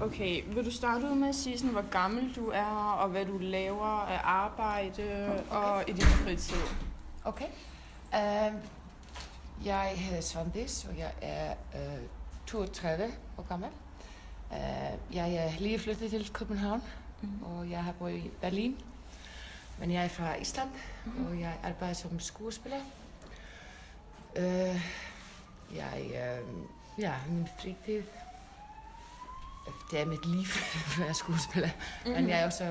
Okay, vil du starte ud med at sige, sådan, hvor gammel du er, og hvad du laver af arbejde og i din fritid? Okay. Jeg hedder Svandis, og jeg er 32 år gammel. Jeg er lige flyttet til København, og jeg har boet i Berlin. Men jeg er fra Island, og jeg arbejder som skuespiller. Min fritid, det er mit liv at være skuespiller. Men jeg er også,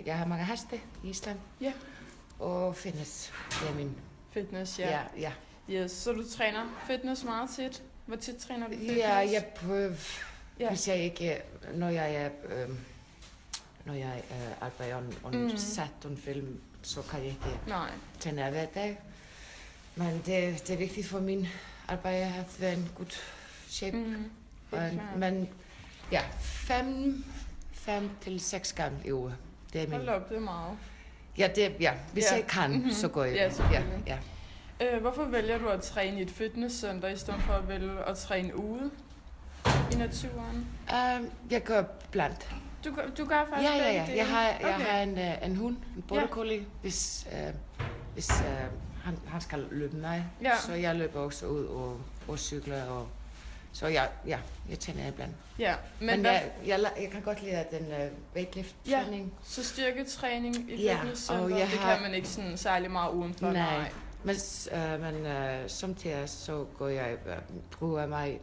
jeg har mange heste i Island. Ja. Og fitness, det er min... Fitness, ja. Ja. Yes, så du træner fitness meget tit? Hvor tit træner du fitness? Ja, jeg prøver, hvis jeg ikke, når jeg arbejder on set en film, så kan jeg ikke træne hver dag. Men det er vigtigt for min arbejde at være en god shape. Men ja, 5 til 6 gange i uge. Det er min. Hold op, det er meget. Ja, hvis jeg kan, så går jeg. Ja. Hvorfor vælger du at træne i et fitnesscenter, i stedet for at vælge at træne ude i naturen? Jeg gør blandt. Du gør faktisk begge dele? Jeg har en hund, en border collie, hvis han skal løbe mig, så jeg løber også ud og cykler, og så jeg træner iblandt. Ja, men jeg kan godt lide den weightlifting. Ja, så styrketræning i fitnesscenter, det kan man ikke sådan særlig meget udenfor. Nej. Men samtidig så går jeg bruger mig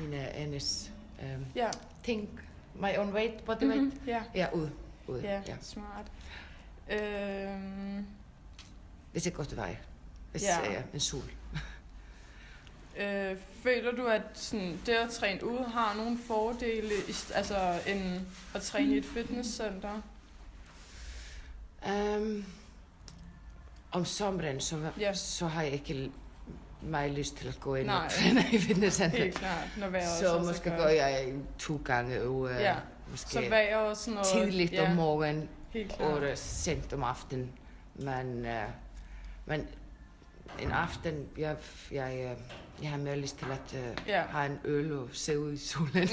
mine andres ting, my own weight, body weight, ud. Ja, smart. Hvis det går til vej, hvis jeg en sol. Føler du, at sådan, det at træne ude har nogle fordele, end at træne i et fitnesscenter? Om sommeren, så har jeg ikke meget lyst til at gå ind og træne i fitnesscenter. Helt klart. Så måske går jeg 2 gange uge. Måske så vejr og sådan noget. Tidligt om morgenen og sent om aftenen. Men en aften, jeg har mere lyst til at have en øl og se ud i solen. Helt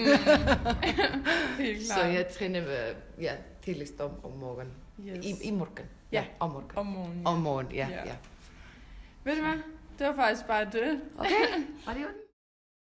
klart. Så jeg træner tidligst om morgenen. Yes. I morgen. Ja, om morgen. Om morgenen, ja. Ved du hvad? Det var faktisk bare det. Okay, var det jo?